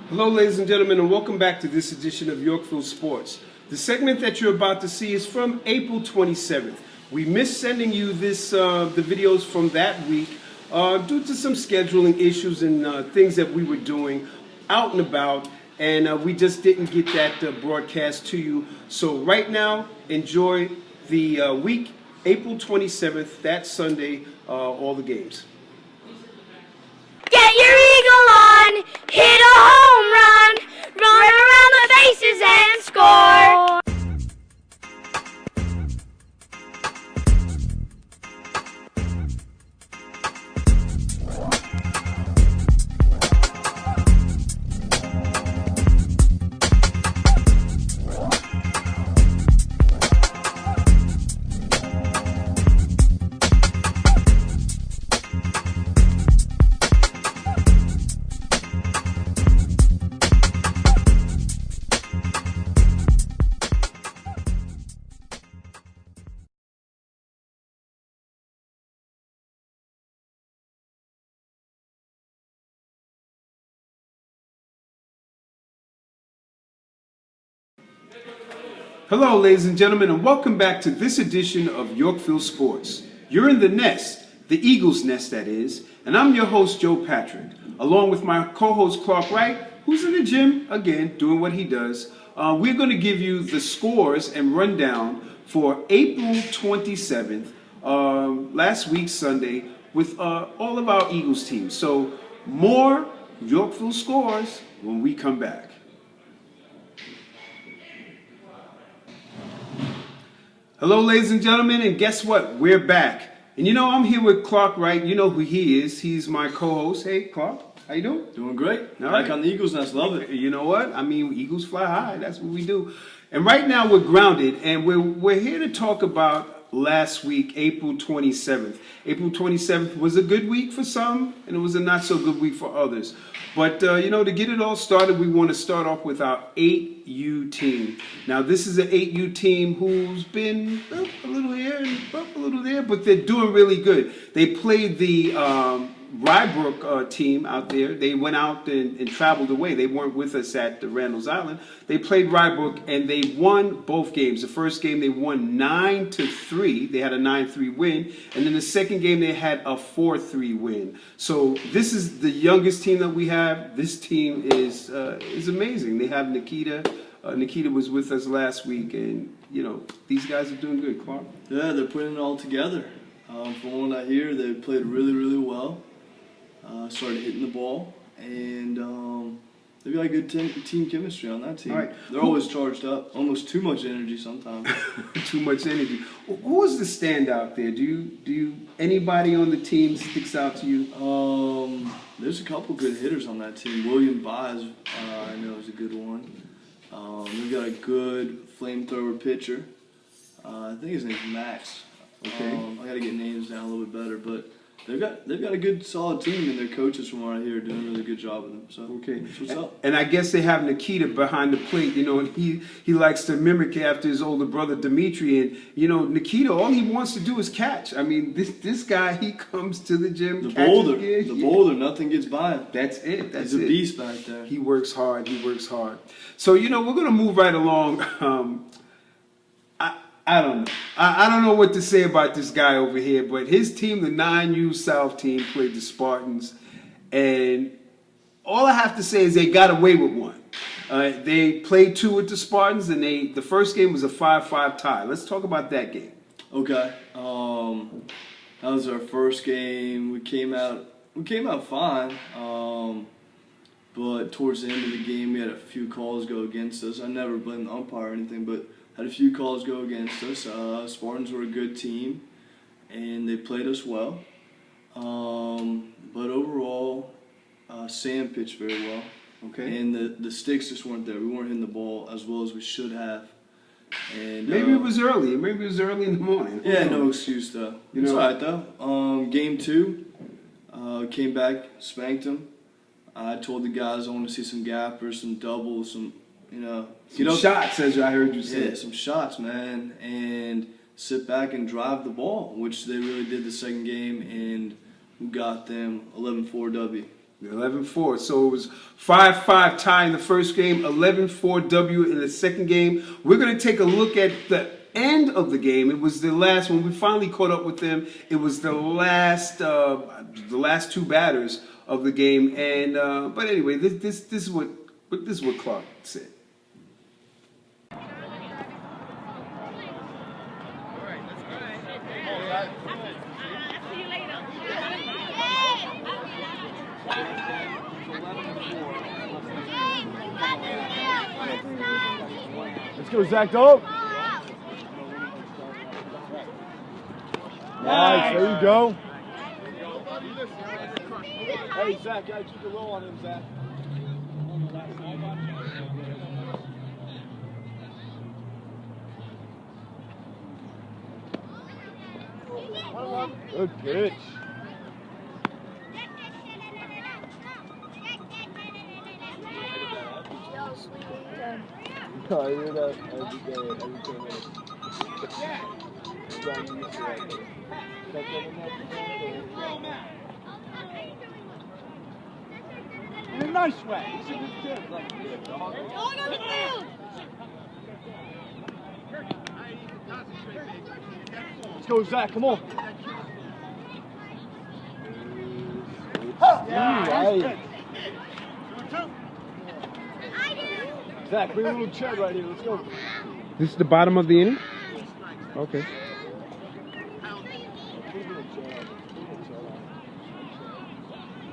Hello, ladies and gentlemen, and welcome back to this edition of Yorkville Sports. The segment that you're about to see is from April 27th. We missed sending you the videos from that week due to some scheduling issues and things that we were doing out and about, and we just didn't get that broadcast to you. So right now, enjoy the week, April 27th, that Sunday, all the games. Get your eagle on, hit a home run, run around the bases and score. Hello, ladies and gentlemen, and welcome back to this edition of Yorkville Sports. You're in the nest, the Eagles' nest that is, and I'm your host, Joe Patrick, along with my co-host, Clark Wright, who's in the gym, again, doing what he does. We're going to give you the scores and rundown for April 27th, last week, Sunday, with all of our Eagles teams. So, more Yorkville scores when we come back. Hello, ladies and gentlemen, and guess what? We're back. And you know, I'm here with Clark Wright. You know who he is. He's my co-host. Hey, Clark, how you doing? Doing great. All Back right. on the Eagles' nest. Love it. You know what? I mean, Eagles fly high. That's what we do. And right now we're grounded, and we're here to talk about last week, April 27th. April 27th was a good week for some, and it was a not so good week for others. But, you know, to get it all started, we want to start off with our 8U team. Now, this is an 8U team who's been up a little here and up a little there, but they're doing really good. They played the Rybrook team out there. They went out and traveled away. They weren't with us at the Randall's Island. They played Rybrook, and they won both games. The first game, they won 9-3. They had a 9-3 win. And then the second game, they had a 4-3 win. So this is the youngest team that we have. This team is amazing. They have Nikita. Nikita was with us last week, and, you know, these guys are doing good, Clark. Yeah, they're putting it all together. From what I hear, they played really, really well. Started hitting the ball, and they've got good team chemistry on that team. All right. They're always charged up, almost too much energy sometimes. Too much energy. Who was the standout there? Do you anybody on the team sticks out to you? There's a couple good hitters on that team. William Vaz, I know, is a good one. We've got a good flamethrower pitcher. I think his name's Max. Okay. I got to get names down a little bit better, but they've got a good solid team, and their coaches from what I hear are doing a really good job with them. So Okay. that's what's up. And I guess they have Nikita behind the plate, you know, and he likes to mimic after his older brother Dimitri. And, you know, Nikita, all he wants to do is catch. I mean, this guy, he comes to the gym, The catches boulder, again. the boulder, nothing gets by him. That's it. That's He's a it. beast back there. He works hard. He works hard. So, you know, we're going to move right along. I don't know. I don't know what to say about this guy over here, but his team, the 9U South team, played the Spartans, and all I have to say is they got away with one. They played 2 with the Spartans, and the first game was a 5-5 tie. Let's talk about that game. Okay. That was our first game. We came out fine. But towards the end of the game, we had a few calls go against us. I never blame the umpire or anything, but had a few calls go against us. Spartans were a good team, and they played us well. But overall, Sam pitched very well. Okay. And the sticks just weren't there. We weren't hitting the ball as well as we should have. And Maybe it was early. Maybe it was early in the morning. yeah, no excuse though. You It's know- alright though. Game 2, came back, spanked them. I told the guys I want to see some gappers, some doubles, some Some shots, as I heard you say. Yeah, some shots, man, and sit back and drive the ball, which they really did the second game, and we got them 11-4 W. 11-4. So it was 5-5 tie in the first game, 11-4 W in the second game. We're going to take a look at the end of the game. It was the last, when we finally caught up with them, it was the last two batters of the game. And but anyway, this is what Clark said. Let's go, Zach, go. Nice, there you go. Hey, Zach, gotta keep it low on him, Zach. Good pitch. I hear that every day, every 10 minutes. In a nice way. He's a good kid. Let's go, Zach. Come on. Right. Zach, bring a little chat right here. Let's go. This is the bottom of the inning? Okay.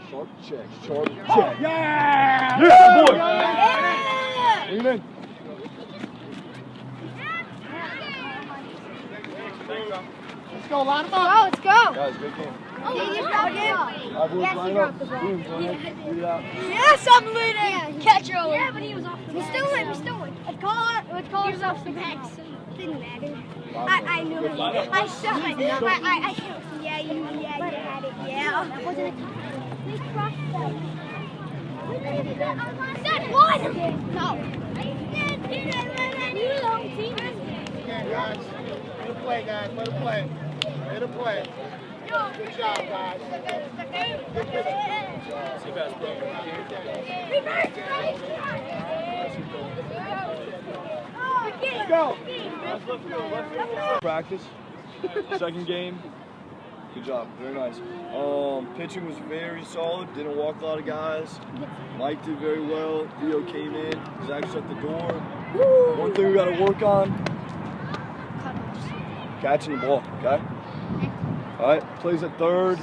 Sharp check. Sharp check. Yeah! Yeah, boy! Yeah! Bring it in. Let's go, line them up. Oh, let's go. Guys, good game. Oh, you dropped the ball. Yes, he dropped the ball. Yes, I'm leading. Catch her. Yeah, but he was off the back. We still win. Let's call it. He was off the back. Didn't matter. I knew it. I saw it. Yeah, you had it. Yeah. That wasn't a touch. We crushed them. Set one. No. You long team. Okay, guys. Way to play, guys. Way to play. Way to play. Good job, guys. Let's go. Practice. Second game. Good job. Very nice. Pitching was very solid. Didn't walk a lot of guys. Mike did very well. Theo came in. Zach shut the door. One thing we got to work on: catching the ball. Okay. All right. Plays at third.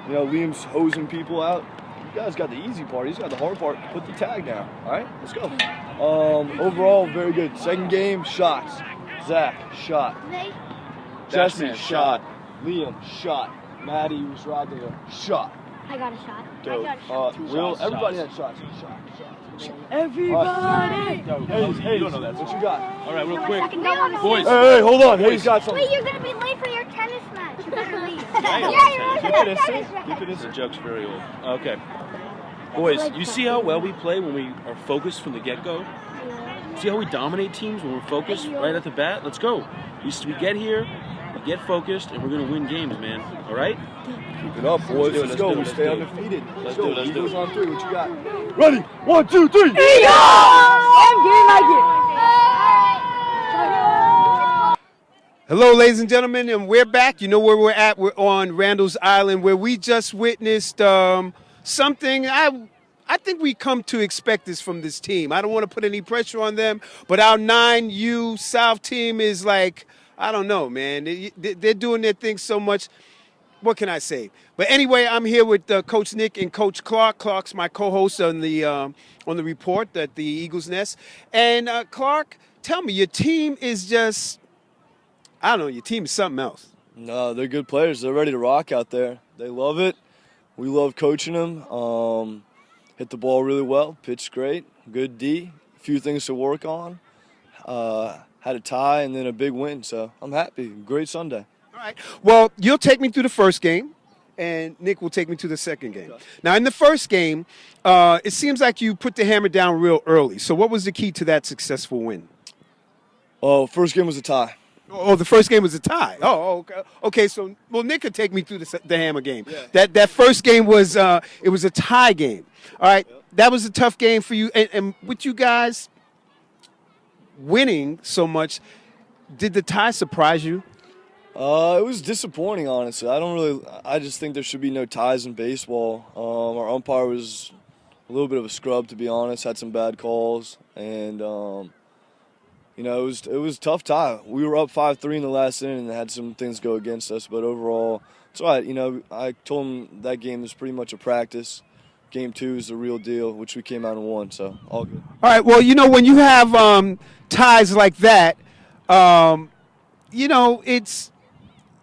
You know, Liam's hosing people out. You guys got the easy part. He's got the hard part. Put the tag down. All right. Let's go. Overall, very good. Second game, shots. Zach, shot. Jesse, shot. Liam, shot. Maddie was right there, shot. I got a shot. Dope. Will, everybody had shots. Shot. Everybody! Hey, you don't know that. What you got? All right, real quick. Boys. Hey, hold on. Hey, he's got something. Wait, you're going to be late for your tennis match. You better leave. Yeah, you're late for Keep it your tennis instant. Keep it match. The instant. joke's very old. Okay. Boys, you see how well we play when we are focused from the get-go? See how we dominate teams when we're focused right at the bat? Let's go. We get here, we get focused, and we're going to win games, man. All right? Keep it up, boys. Let's go. We stay do it. undefeated. Let's do it. Eagles on three. What you got? Ready? 1, 2, 3. Hello, ladies and gentlemen, and we're back. You know where we're at. We're on Randall's Island, where we just witnessed something I think we come to expect this from this team. I don't want to put any pressure on them, but our 9U South team is like, I don't know, man. They're doing their thing so much. What can I say? But anyway, I'm here with Coach Nick and Coach Clark. Clark's my co-host on the report at the Eagles Nest. And Clark, tell me, your team is just, I don't know, your team is something else. No, they're good players. They're ready to rock out there. They love it. We love coaching them. Hit the ball really well. Pitched great. Good D. A few things to work on. Had a tie and then a big win. So I'm happy. Great Sunday. All right. Well, you'll take me through the first game, and Nick will take me to the second game. Okay. Now, in the first game, it seems like you put the hammer down real early. So what was the key to that successful win? Oh, first game was a tie. Oh, the first game was a tie. Oh, okay. Okay, so well, Nick could take me through the Hammer game. Yeah. That first game was it was a tie game. All right, that was a tough game for you. And with you guys winning so much, did the tie surprise you? It was disappointing, honestly. I just think there should be no ties in baseball. Our umpire was a little bit of a scrub, to be honest. Had some bad calls, and it was a tough tie. We were up 5-3 in the last inning and had some things go against us, but overall, it's all right. I told him that game was pretty much a practice. Game 2 is the real deal, which we came out and won, so all good. All right. Well, when you have ties like that, it's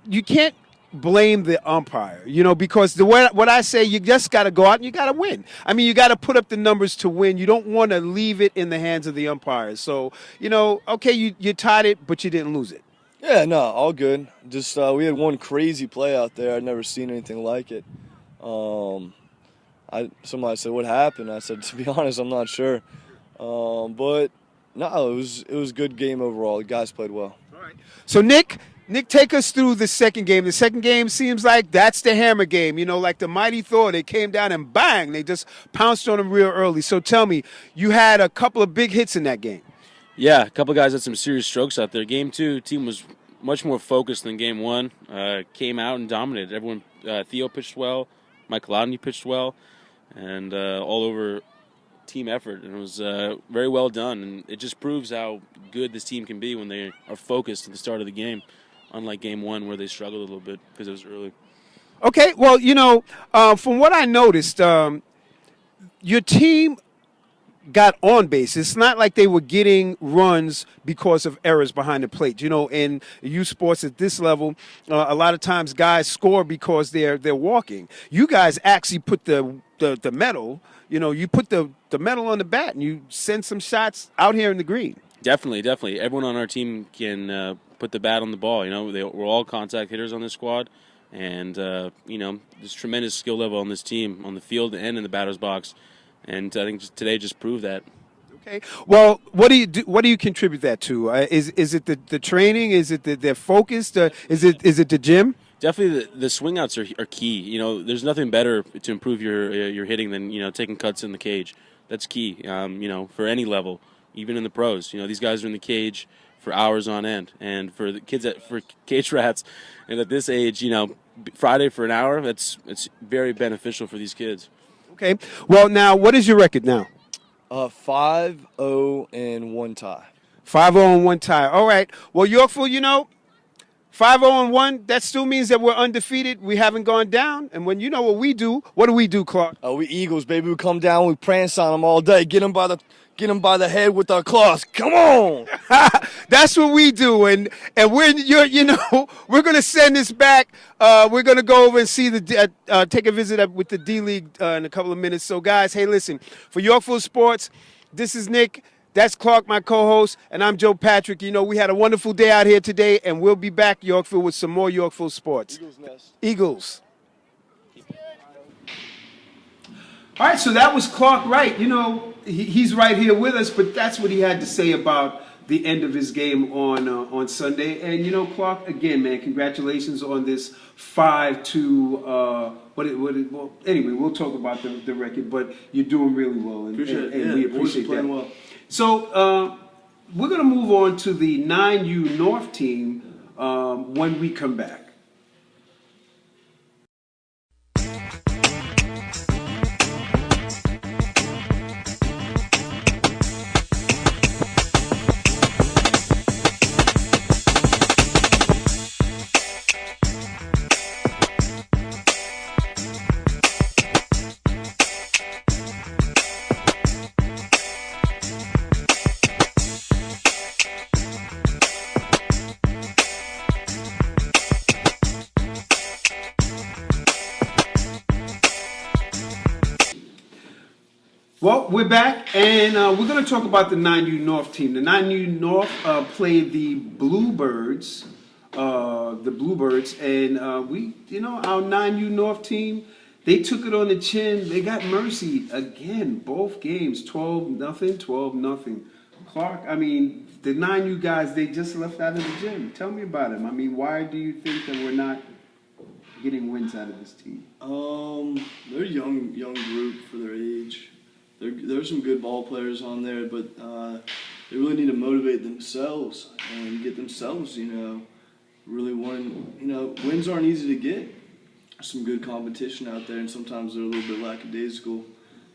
you can't blame the umpire, because what I say, you just got to go out and you got to win. I mean, you got to put up the numbers to win. You don't want to leave it in the hands of the umpires. So, okay, you tied it, but you didn't lose it. Yeah, no, all good. Just we had one crazy play out there. I'd never seen anything like it. Somebody said, "What happened?" I said, "To be honest, I'm not sure." But no, it was a good game overall. The guys played well. All right. So Nick, take us through the second game. The second game seems like that's the Hammer game. Like the Mighty Thor, they came down and bang, they just pounced on them real early. So tell me, you had a couple of big hits in that game. Yeah, a couple of guys had some serious strokes out there. Game 2, team was much more focused than Game 1. Came out and dominated. Everyone, Theo pitched well, Mike Loudon pitched well, and all over team effort. And it was very well done. And it just proves how good this team can be when they are focused at the start of the game, unlike Game 1 where they struggled a little bit because it was early. Okay, well, from what I noticed, your team got on base. It's not like they were getting runs because of errors behind the plate. In youth sports at this level, a lot of times guys score because they're walking. You guys actually put the metal, you put the metal on the bat and you send some shots out here in the green. Definitely. Everyone on our team can put the bat on the ball. We're all contact hitters on this squad. And, there's tremendous skill level on this team, on the field and in the batter's box. And I think today just proved that. Okay. Well, what do you do? What do you contribute that to? Is it the training? Is it their focus? Is it the gym? Definitely, the swing outs are key. There's nothing better to improve your hitting than taking cuts in the cage. That's key. For any level, even in the pros. These guys are in the cage for hours on end, and for the kids for cage rats, and at this age, Friday for an hour, it's very beneficial for these kids. Okay. Well, now, what is your record now? 5-0 and 1 tie. 5-0 and 1 tie. All right. Well, Yorkville, 5-0 and 1, that still means that we're undefeated. We haven't gone down. And when what we do, Clark? We Eagles, baby. We come down, we prance on them all day. Get them by the head with our claws. Come on. That's what we do. And when we're going to send this back. We're going to go over and see take a visit with the D-League in a couple of minutes. So, guys, hey, listen, for Yorkville Sports, this is Nick. That's Clark, my co-host, and I'm Joe Patrick. We had a wonderful day out here today, and we'll be back, Yorkville, with some more Yorkville Sports. Eagles Nest. Eagles. All right, so that was Clark Wright. He's right here with us, but that's what he had to say about the end of his game on Sunday. And Clark, again, man, congratulations on this 5-2. Well, anyway, we'll talk about the record, but you're doing really well, and we appreciate that. Well. So we're going to move on to the 9U North team when we come back. Well, we're back, and we're going to talk about the 9U North team. The 9U North played the Bluebirds, and our 9U North team, they took it on the chin. They got mercy again, both games, 12-0, 12-0. Clark, I mean, the 9U guys, they just left out of the gym. Tell me about them. I mean, why do you think that we're not getting wins out of this team? They're a young group for their age. There's some good ball players on there, but they really need to motivate themselves and get themselves, really wanting. Wins aren't easy to get. There's some good competition out there, and sometimes they're a little bit lackadaisical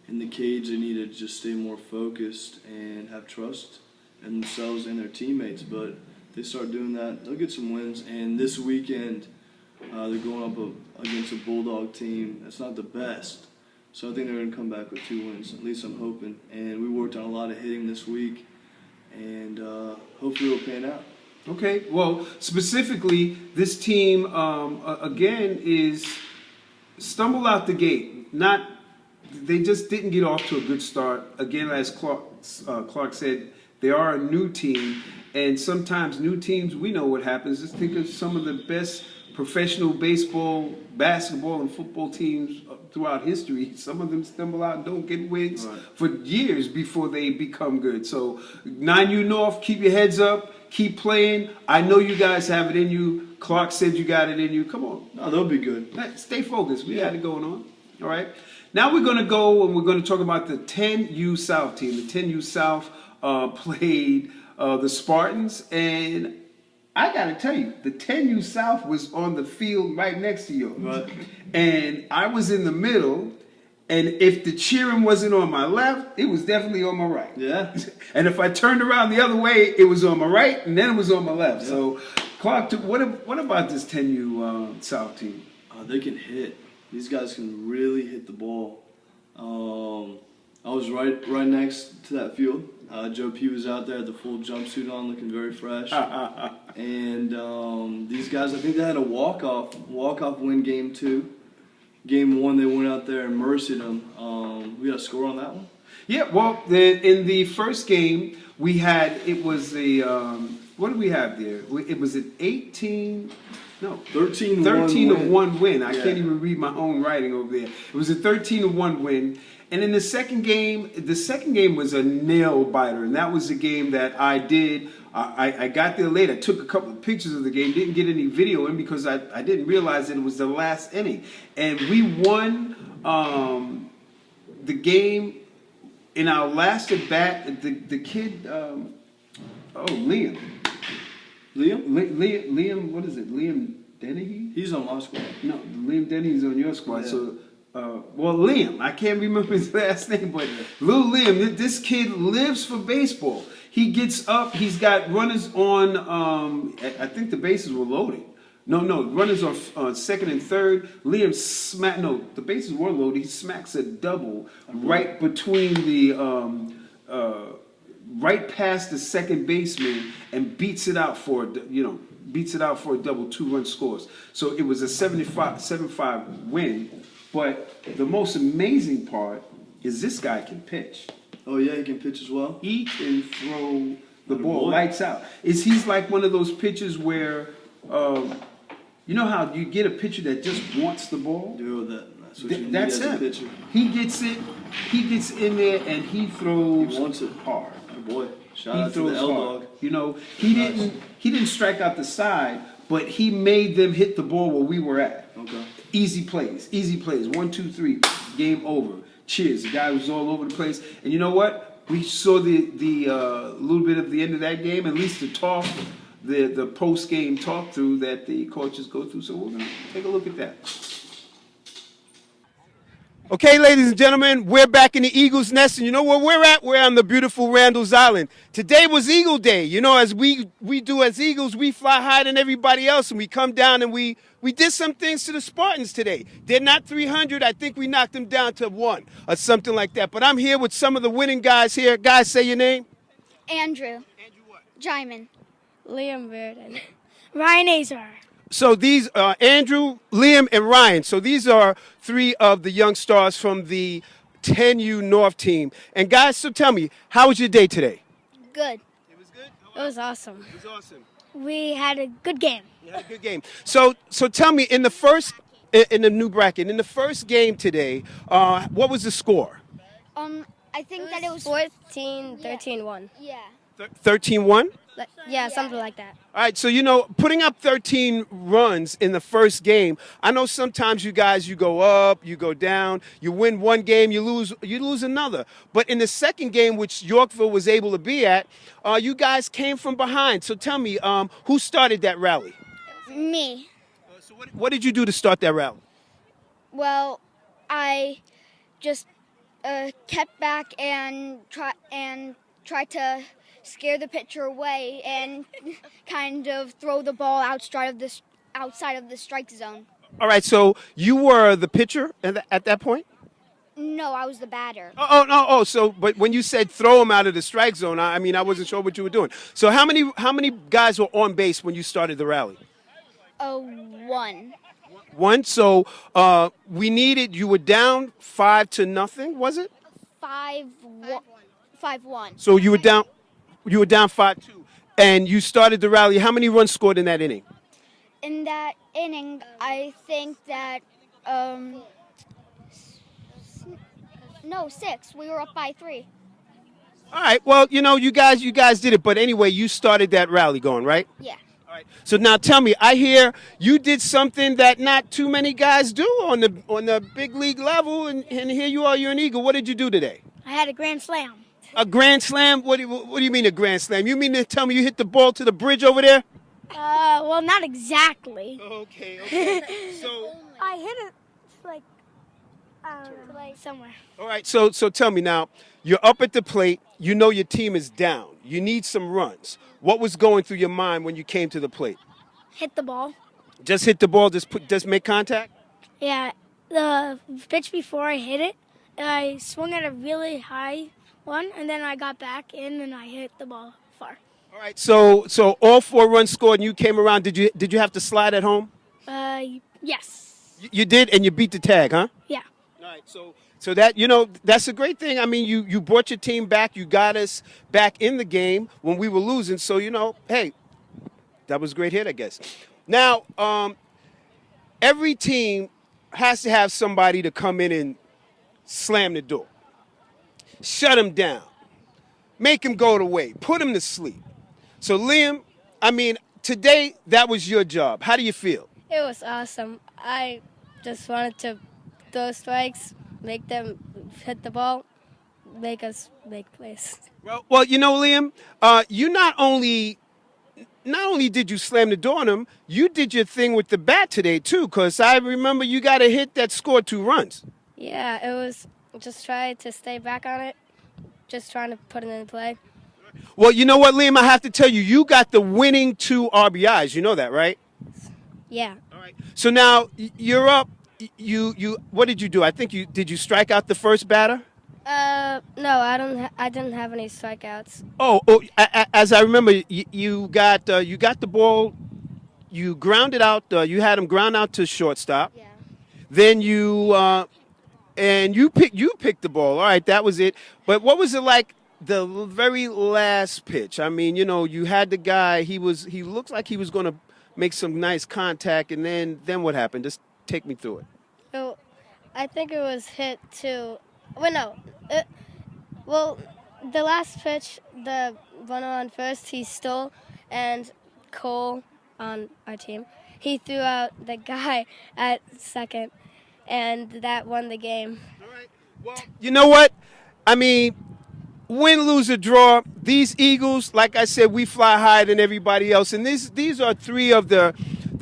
in the cage. They need to just stay more focused and have trust in themselves and their teammates. But if they start doing that, they'll get some wins. And this weekend, they're going up against a Bulldog team that's not the best. So I think they're going to come back with 2 wins. At least I'm hoping. And we worked on a lot of hitting this week, and hopefully it'll pan out. Okay, well, specifically, this team, again, is stumbled out the gate. They just didn't get off to a good start. Again, as Clark said, they are a new team, and sometimes new teams, we know what happens. Just think of some of the best professional baseball, basketball, and football teams throughout history. Some of them stumble out and don't get wins for years before they become good. So 9U North, keep your heads up. Keep playing. I know you guys have it in you. Clark said you got it in you. Come on. No, they'll be good. Stay focused. We got it going on. All right. Now we're going to go and we're going to talk about the 10U South team. The 10U South played the Spartans. And I got to tell you, the 10U South was on the field right next to yours. Right. And I was in the middle. And if the cheering wasn't on my left, it was definitely on my right. Yeah. And if I turned around the other way, it was on my right, and then it was on my left. Yeah. So, Clark, what about this 10U South team? They can hit. These guys can really hit the ball. I was right next to that field. Joe P was out there, had the full jumpsuit on, looking very fresh. And these guys, I think they had a walk-off win game 2. Game 1, they went out there and mercied them. We got a score on that one? Yeah, well, in the first game, we had, it was a, what did we have there? It was an 13-1 win. I can't even read my own writing over there. It was a 13-1 win. And in the second game was a nail biter, and that was the game that I did. I got there late. I took a couple of pictures of the game, didn't get any video in because I didn't realize that it was the last inning. And we won the game in our last at bat. The kid, Liam. Liam, what is it? Liam Dennehy? He's on my squad. No, Liam Dennehy's on your squad. Yeah. So. Liam, I can't remember his last name, but Lil Liam, this kid lives for baseball. He gets up, he's got runners on, I think the bases were loaded. No, runners on second and third. Liam the bases were loaded. He smacks a double right between the, right past the second baseman and beats it out for, a double, 2-run scores. So it was a 7-5 win. But the most amazing part is this guy can pitch. Oh, yeah, he can pitch as well? He can throw the ball lights out. He's like one of those pitchers where, you know how you get a pitcher that just wants the ball? Dude, that's what you need that's as him. a pitcher. He gets in there and he throws. He wants it hard. Oh, boy. Shout out to the L-Dog. You know, he didn't strike out the side, but he made them hit the ball where we were at. Okay. Easy plays. 1, 2, 3, game over. Cheers. The guy was all over the place. And you know what? We saw the little bit of the end of that game, at least the talk, the post-game talk through that the coaches go through. So we're going to take a look at that. Okay, ladies and gentlemen, we're back in the Eagles Nest, and you know where we're at? We're on the beautiful Randall's Island. Today was Eagle Day. You know, as we do as Eagles, we fly higher than everybody else, and we come down and we did some things to the Spartans today. They're not 300. I think we knocked them down to 1 or something like that. But I'm here with some of the winning guys here. Guys, say your name. Andrew. Andrew what? Jaimin. Liam Verdon. Ryan Azar. So these are Andrew, Liam, and Ryan. So these are 3 of the young stars from the 10U North team. And guys, so tell me, how was your day today? Good. It was good? It was awesome. It was awesome. We had a good game. You had a good game. So tell me, in the new bracket, in the first game today, what was the score? I think that it was 14-13-1. Yeah. 13-1? Yeah, something like that. All right, so putting up 13 runs in the first game. I know sometimes you guys you go up, you go down, you win one game, you lose another. But in the second game, which Yorkville was able to be at, you guys came from behind. So tell me, who started that rally? Me. So what did you do to start that rally? Well, I just kept back and tried to scare the pitcher away and kind of throw the ball outside of the strike zone. All right, so you were the pitcher at that point? No, I was the batter. But when you said throw him out of the strike zone, I wasn't sure what you were doing. So how many guys were on base when you started the rally? One. One. So you were down 5-0, was it? 5-1. So you were down 5-2, and you started the rally. How many runs scored in that inning? In that inning, I think that 6. We were up by 3. All right. Well, you guys did it. But anyway, you started that rally going, right? Yeah. All right. So now tell me, I hear you did something that not too many guys do on the big league level, and here you are, you're an Eagle. What did you do today? I had a grand slam. A grand slam? What do you mean a grand slam? You mean to tell me you hit the ball to the bridge over there? Well, not exactly. Okay. So I hit it like somewhere. all right. So tell me now, you're up at the plate. You know your team is down. You need some runs. What was going through your mind when you came to the plate? Hit the ball. Just hit the ball. Just make contact. Yeah, the pitch before I hit it, I swung at a really high one, and then I got back in and I hit the ball far. All right. So all 4 runs scored, and you came around. Did you have to slide at home? Yes. You did, and you beat the tag, huh? Yeah. All right. So that that's a great thing. I mean, you brought your team back. You got us back in the game when we were losing. So hey, that was a great hit, I guess. Now, every team has to have somebody to come in and slam the door, shut him down, make him go away, put him to sleep. So Liam, today that was your job. How do you feel? It was awesome. I just wanted to throw strikes, make them hit the ball, make us make plays. Well, Liam, you not only did you slam the door on him, you did your thing with the bat today too, because I remember you got a hit that scored 2 runs. Yeah, it was just trying to stay back on it, just trying to put it in play. Well, you know what, Liam, I have to tell you, you got the winning 2 RBIs. You know that, right? Yeah. All right. So now you're up. You what did you do? I think did you strike out the first batter? No, I didn't have any strikeouts. As I remember, you got the ball, you grounded out. You had him ground out to shortstop. Yeah. Then you picked the ball. All right, that was it. But what was it like the very last pitch? I mean, you had the guy. He looks like he was going to make some nice contact, and then what happened? Just take me through it. So, I think it was hit to. Well, no. The last pitch, the runner on first, he stole, and Cole on our team, he threw out the guy at second, and that won the game. All right. Well, you know what? I mean, win, lose, or draw, these Eagles, like I said, we fly higher than everybody else, and these are 3 of the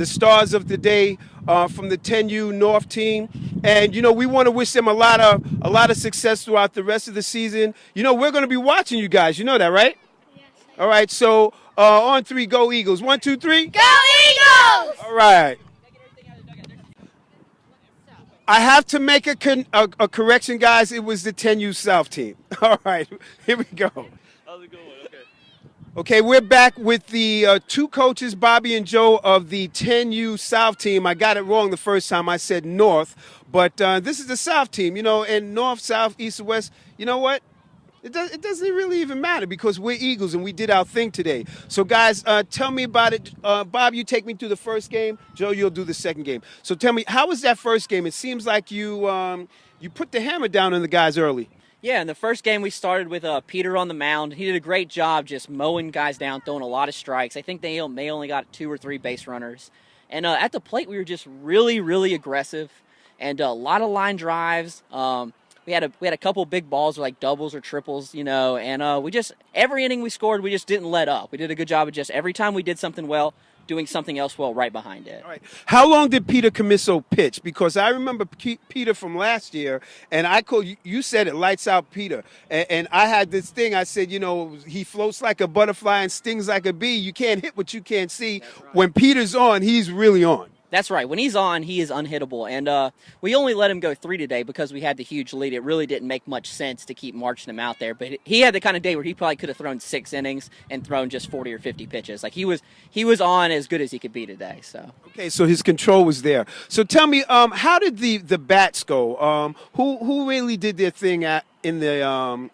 stars of the day from the 10U North team. And we want to wish them a lot of success throughout the rest of the season. We're going to be watching you guys. You know that, right? Yes. All right. So on 3, go Eagles. 1, 2, 3. Go Eagles! All right. I have to make a correction, guys. It was the 10U South team. All right. Here we go. How's it going? Okay. Okay, we're back with the 2 coaches, Bobby and Joe, of the 10U South team. I got it wrong the first time. I said North, but this is the South team, and North, South, East, and West. You know what? It doesn't really even matter because we're Eagles and we did our thing today. So, guys, tell me about it. Bob, you take me through the first game. Joe, you'll do the second game. So tell me, how was that first game? It seems like you put the hammer down on the guys early. Yeah, in the first game we started with Peter on the mound. He did a great job just mowing guys down, throwing a lot of strikes. I think they only got 2 or 3 base runners. And at the plate we were just really, really aggressive and a lot of line drives. We had a couple big balls like doubles or triples, and we just every inning we scored, we just didn't let up. We did a good job of just every time we did something well, doing something else well right behind it. All right. How long did Peter Commisso pitch? Because I remember Peter from last year, and I called you said it, lights out Peter. And I had this thing, I said, he floats like a butterfly and stings like a bee. You can't hit what you can't see. Right. When Peter's on, he's really on. That's right. When he's on, he is unhittable. And we only let him go 3 today because we had the huge lead. It really didn't make much sense to keep marching him out there. But he had the kind of day where he probably could have thrown 6 innings and thrown just 40 or 50 pitches. Like he was on as good as he could be today. So okay, so his control was there. So tell me, how did the bats go? Who really did their thing at the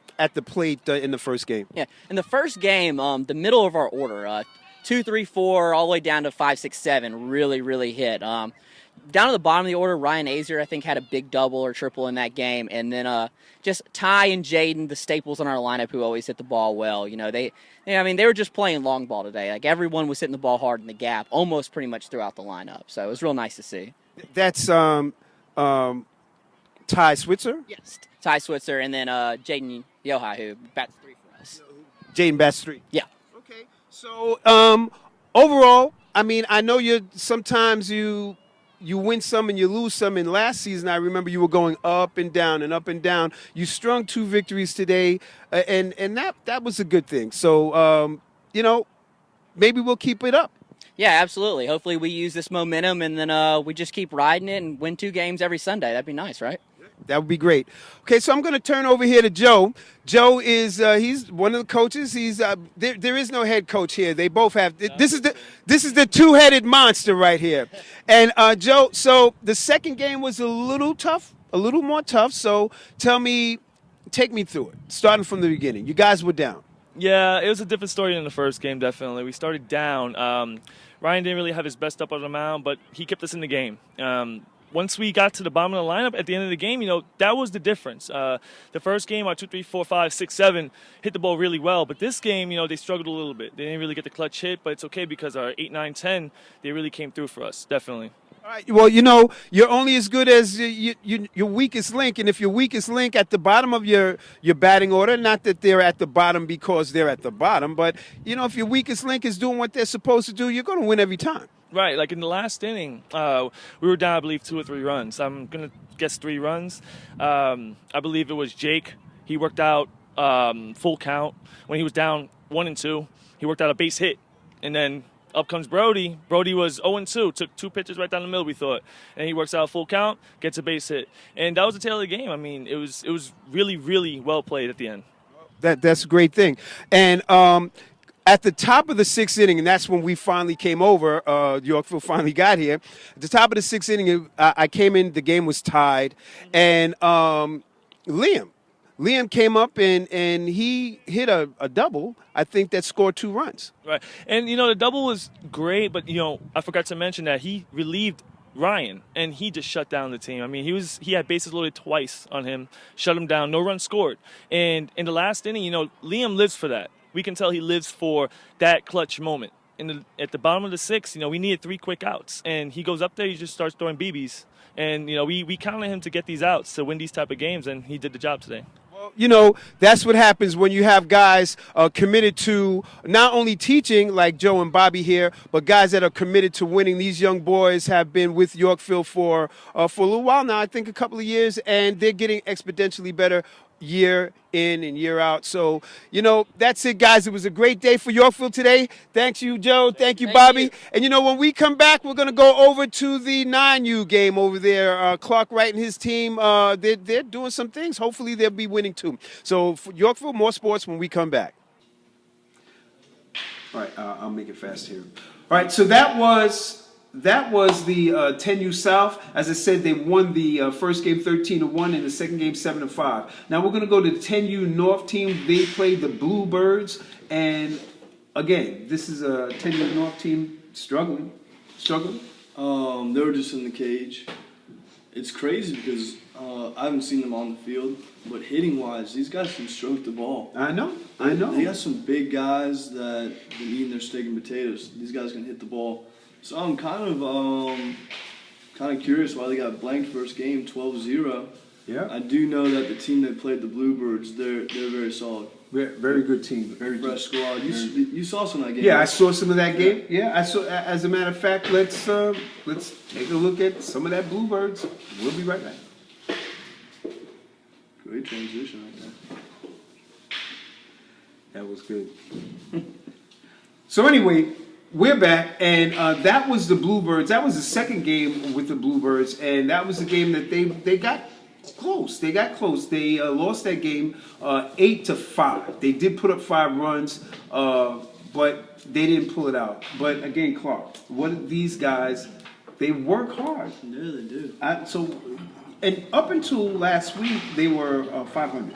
plate in the first game? Yeah, in the first game, the middle of our order. 2, 3, 4, all the way down to 5, 6, 7, really, really hit. Down to the bottom of the order, Ryan Azier, I think, had a big double or triple in that game. And then just Ty and Jaden, the staples in our lineup who always hit the ball well. They were just playing long ball today. Like, everyone was hitting the ball hard in the gap, almost pretty much throughout the lineup. So it was real nice to see. That's Ty Switzer? Yes, Ty Switzer, and then Jaden Yohai, who bats 3 for us. Jaden bats 3? Yeah. Okay. So, overall, I mean, I know sometimes you win some and you lose some. And last season, I remember you were going up and down and up and down. You strung 2 victories today, and that was a good thing. So, maybe we'll keep it up. Yeah, absolutely. Hopefully we use this momentum and then we just keep riding it and win 2 games every Sunday. That'd be nice, right? That would be great. Okay, so I'm going to turn over here to Joe. Joe is he's one of the coaches. He's there is no head coach here. They both have. This is the 2-headed monster right here. And Joe, so the second game was a little more tough. So take me through it, starting from the beginning. You guys were down. Yeah, it was a different story than the first game. Definitely, we started down. Ryan didn't really have his best up on the mound, but he kept us in the game. Once we got to the bottom of the lineup at the end of the game, that was the difference. The first game, our 2, 3, 4, 5, 6, 7 hit the ball really well. But this game, they struggled a little bit. They didn't really get the clutch hit, but it's okay because our 8, 9, 10, they really came through for us, definitely. All right. Well, you're only as good as your weakest link. And if your weakest link at the bottom of your batting order, not that they're at the bottom because they're at the bottom, but, if your weakest link is doing what they're supposed to do, you're going to win every time. Right, like in the last inning, we were down, I believe, 2 or 3 runs. I'm going to guess 3 runs. I believe it was Jake. He worked out full count. When he was down 1 and 2, he worked out a base hit. And then up comes Brody. Brody was 0 and 2, took 2 pitches right down the middle, we thought. And he works out full count, gets a base hit. And that was the tail of the game. I mean, it was really, really well played at the end. That's a great thing. And at the top of the 6th inning, and that's when we finally came over, Yorkville finally got here. At the top of the 6th inning, I came in, the game was tied, and Liam came up and he hit a double, I think, that scored 2 runs. Right, and the double was great, but I forgot to mention that he relieved Ryan, and he just shut down the team. I mean, he had bases loaded twice on him, shut him down, no runs scored. And in the last inning, Liam lives for that. We can tell he lives for that clutch moment. At the bottom of the 6th, we needed 3 quick outs. And he goes up there, he just starts throwing BBs. And, we counted him to get these outs, to win these type of games, and he did the job today. Well, that's what happens when you have guys committed to not only teaching, like Joe and Bobby here, but guys that are committed to winning. These young boys have been with Yorkville for a little while now, I think a couple of years, and they're getting exponentially better year in and year out. So, that's it, guys. It was a great day for Yorkville today. Thanks you, Joe. Thank you, Bobby. And, when we come back, we're going to go over to the 9U game over there. Clark Wright and his team, they're doing some things. Hopefully they'll be winning too. So, for Yorkville, more sports when we come back. All right, I'll make it fast here. All right, so that was the 10U South. As I said, they won the first game 13-1 and the second game 7-5. Now we're going to go to the 10U North team. They played the Bluebirds, and again, this is a 10U North team struggling. They were just in the cage. It's crazy because I haven't seen them on the field, but hitting wise, these guys can stroke the ball. I know. They got some big guys that been eating their steak and potatoes. These guys can hit the ball. So I'm kind of curious why they got blanked first game 12-0. Yeah. I do know that the team that played the Bluebirds, they're very solid. Very good team. Very Fresh good. squad. You saw some of that game. Yeah, I right? saw some of that game. Yeah, I saw. As a matter of fact, let's take a look at some of that Bluebirds. We'll be right back. Great transition right there. That was good. So anyway, we're back, and that was the Bluebirds. That was the second game with the Bluebirds, and that was the game that they got close. They got close. They lost that game 8-5. They did put up 5 runs, but they didn't pull it out. But again, Clark, these guys? They work hard. Yeah, they do. And up until last week, they were 500.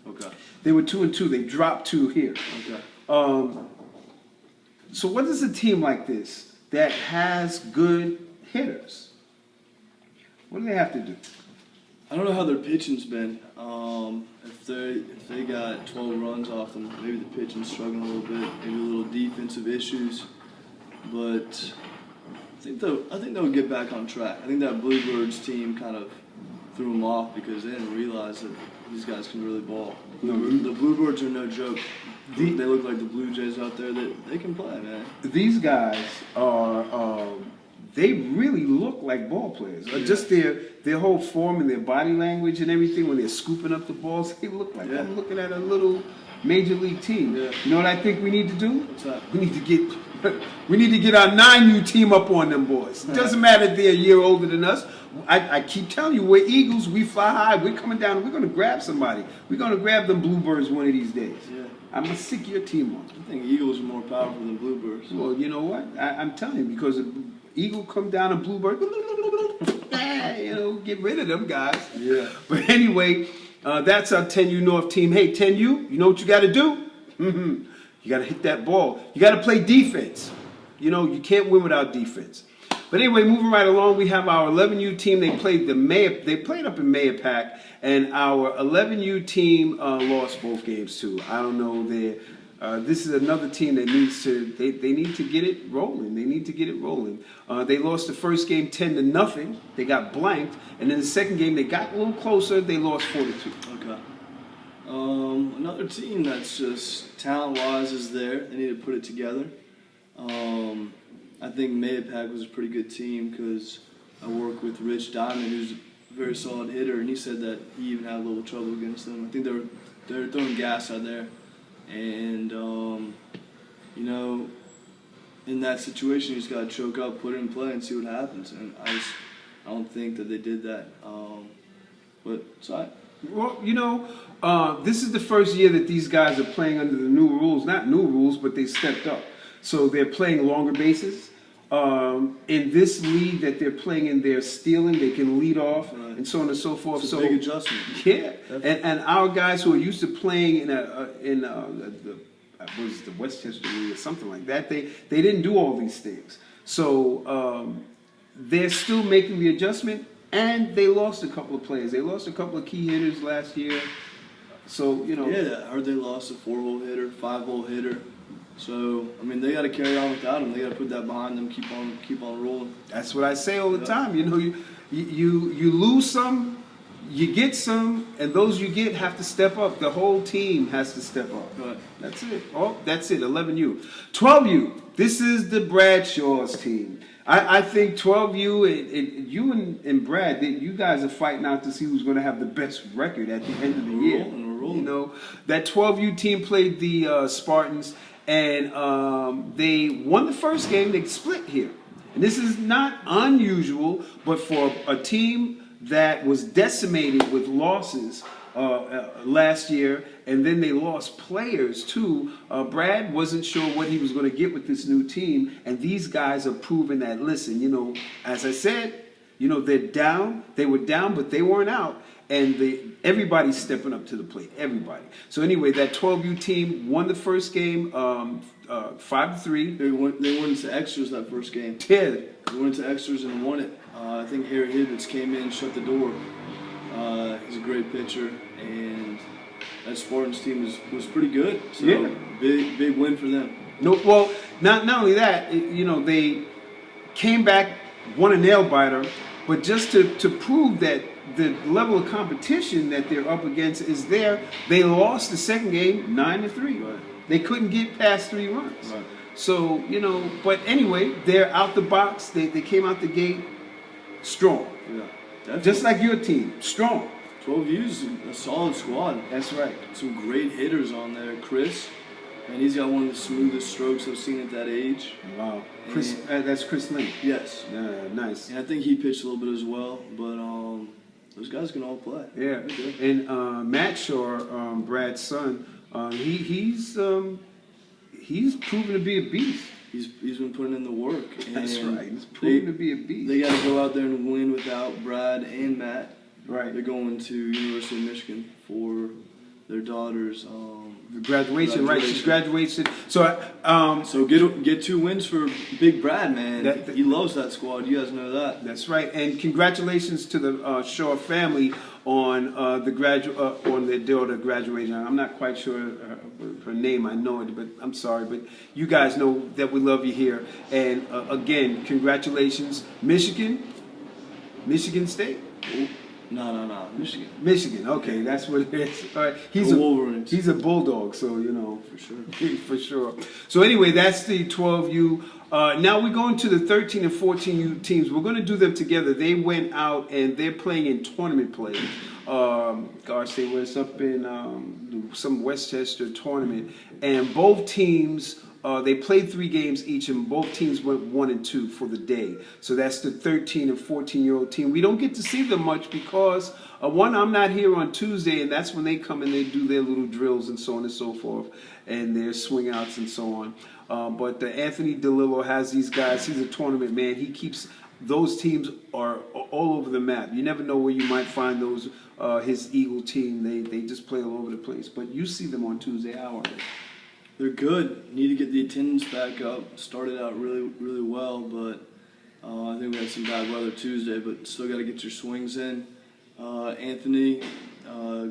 Okay. They were 2-2. They dropped 2 here. Okay. So what is a team like this that has good hitters? What do they have to do? I don't know how their pitching's been. If they got 12 runs off them, maybe the pitching's struggling a little bit. Maybe a little defensive issues, but I think they'll get back on track. I think that Bluebirds team kind of threw them off because they didn't realize that these guys can really ball. The Bluebirds are no joke. They look like the Blue Jays out there. They can play, man. These guys are. They really look like ball players. Yeah. Just their whole form and their body language and everything when they're scooping up the balls, they look like I'm looking at a little major league team. Yeah. You know what I think we need to do? What's that? We need to get our 9U team up on them boys. It doesn't matter if they're a year older than us. I keep telling you, we're Eagles, we fly high, we're coming down, and we're going to grab somebody. We're going to grab them Bluebirds one of these days. Yeah. I'm going to sick your team on. I think Eagles are more powerful than Bluebirds. Well, you know what? I'm telling you, because if Eagle come down a Bluebird, get rid of them guys. Yeah. But anyway, that's our 10U North team. Hey, 10U, you know what you got to do? You got to hit that ball. You got to play defense. You can't win without defense. But anyway, moving right along, we have our 11U team. They played up in Mayapack, and our 11U team lost both games too. I don't know. This is another team that needs to. They need to get it rolling. They need to get it rolling. They lost the first game 10-0. They got blanked, and then the second game they got a little closer. They lost 4-2. Okay. Another team that's just talent-wise is there. They need to put it together. I think Mayapack was a pretty good team because I work with Rich Diamond, who's a very solid hitter, and he said that he even had a little trouble against them. I think they're throwing gas out there, and in that situation, you just got to choke up, put it in play, and see what happens. And I don't think that they did that. But sorry. Well, this is the first year that these guys are playing under the new rules. Not new rules, but they stepped up. So they're playing longer bases. In this league that they're playing in, they're stealing. They can lead off, right, and so on and so forth. It's a big adjustment. Yeah, and our guys who are used to playing in the Westchester League or something like that, they didn't do all these things. So they're still making the adjustment, and they lost a couple of players. They lost a couple of key hitters last year. So Yeah, I heard they lost a 4-hole hitter, 5-hole hitter. So they got to carry on without them. They got to put that behind them. Keep on rolling. That's what I say all the time. You lose some, you get some, and those you get have to step up. The whole team has to step up. Right. That's it. Oh, that's it. 11U, 12U. This is the Bradshaw's team. I think 12U and you and Brad, you guys are fighting out to see who's going to have the best record at the end of the year. We're rolling. That 12U team played the Spartans. And they won the first game. They split here. And this is not unusual, but for a team that was decimated with losses last year, and then they lost players too, Brad wasn't sure what he was going to get with this new team. And these guys are proving that, listen, as I said, they're down. They were down, but they weren't out. And everybody's stepping up to the plate. Everybody. So anyway, that 12U team won the first game 5-3. They went into extras that first game. Yeah. They went into extras and won it. I think Harry Hibbets came in, shut the door. He's a great pitcher, and that Spartans team was pretty good. So Yeah. big win for them. No, well, not only that, they came back, won a nail biter, but just to prove that the level of competition that they're up against is there, they lost the second game 9-3. Right. They couldn't get past 3 runs. Right. So, but anyway, they're out the box. They came out the gate strong. Yeah, definitely. Just like your team, strong. 12U's a solid squad. That's right. Some great hitters on there. Chris, and he's got one of the smoothest strokes I've seen at that age. Wow. Chris, that's Chris Lynn. Yes. Nice. And I think he pitched a little bit as well, but those guys can all play. Yeah. They're good. And Matt Shaw, Brad's son, he's proven to be a beast. He's been putting in the work. That's and right. He's proven to be a beast. They got to go out there and win without Brad and Matt. Right. They're going to University of Michigan for their daughter's Graduation, right? She's graduation. So, so get 2 wins for Big Brad, man. He loves that squad. You guys know that. That's right. And congratulations to the Shaw family on on their daughter graduating. I'm not quite sure her name. I know it, but I'm sorry. But you guys know that we love you here. And again, congratulations, Michigan State. No, Michigan. Michigan, okay, that's what it is. All right. Wolverines. He's a bulldog, so For sure. for sure. So anyway, that's the 12U. Now we're going to the 13 and 14U teams. We're going to do them together. They went out and they're playing in tournament play. They was up in some Westchester tournament, and both teams. They played 3 games each, and both teams went 1 and 2 for the day. So that's the 13 and 14-year-old team. We don't get to see them much because, one, I'm not here on Tuesday, and that's when they come and they do their little drills and so on and so forth, and their swing outs and so on. But Anthony DeLillo has these guys. He's a tournament man. He keeps those teams are all over the map. You never know where you might find those. His Eagle team. They just play all over the place. But you see them on Tuesday. How are they? They're good. Need to get the attendance back up. Started out really, really well, but I think we had some bad weather Tuesday, but still got to get your swings in. Anthony,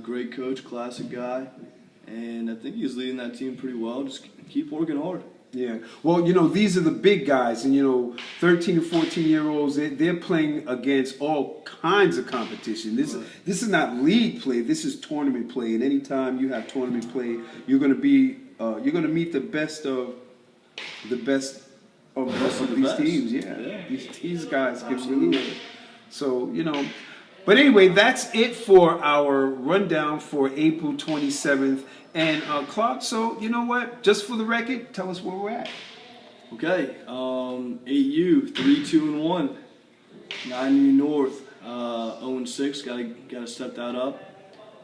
great coach, classic guy, and I think he's leading that team pretty well. Just keep working hard. Yeah. Well, these are the big guys, and 13 and 14-year-olds, they're playing against all kinds of competition. This is not league play. This is tournament play, and anytime you have tournament play, you're going to meet the best of these teams. Yeah. These guys get really good. So, but anyway, that's it for our rundown for April 27th. And Clark, so you know what? Just for the record, tell us where we're at. Okay, 8U 3-2-1, 9U North 0-6. Gotta step that up.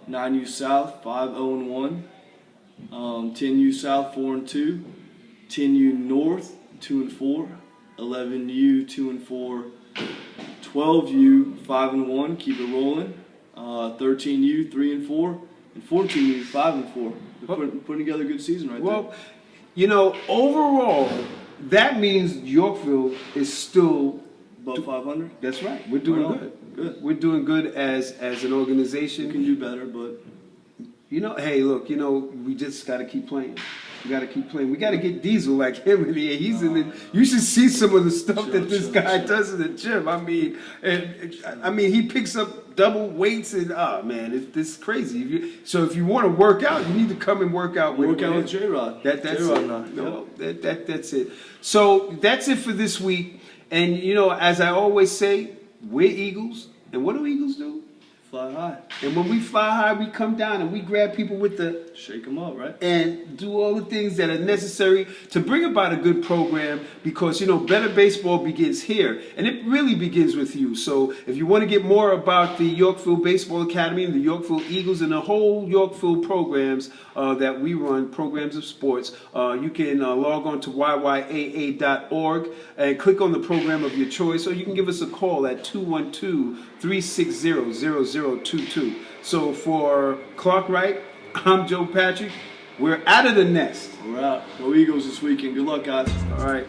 9U South 5-0-1. 10U South 4-2. 10U North 2-4. 11U 2-4. 12U 5-1. Keep it rolling. 13U 3-4. And 14U 5-4. They're putting together a good season right there. Well, overall, that means Yorkville is still above 500. That's right. We're doing good. Good. We're doing good as an organization. We can do better, but hey, look, we just got to keep playing. We got to keep playing. We got to get Diesel like him in here. He's in the. You should see some of the stuff that this guy does in the gym. I mean, he picks up double weights and man, it's crazy. If you want to work out, you need to come and work out with J-Rod. That's J-Rod it. No, that's it. So that's it for this week. And as I always say, we're Eagles, and what do Eagles do? Fly high. And when we fly high, we come down and we grab people with the... Shake them up, right? And do all the things that are necessary to bring about a good program because, better baseball begins here. And it really begins with you. So if you want to get more about the Yorkville Baseball Academy and the Yorkville Eagles and the whole Yorkville programs that we run, programs of sports, you can log on to yyaa.org and click on the program of your choice. Or you can give us a call at 212-360-0022. So for Clark Wright, I'm Joe Patrick. We're out of the nest. We're out. Go Eagles this weekend. Good luck, guys. All right.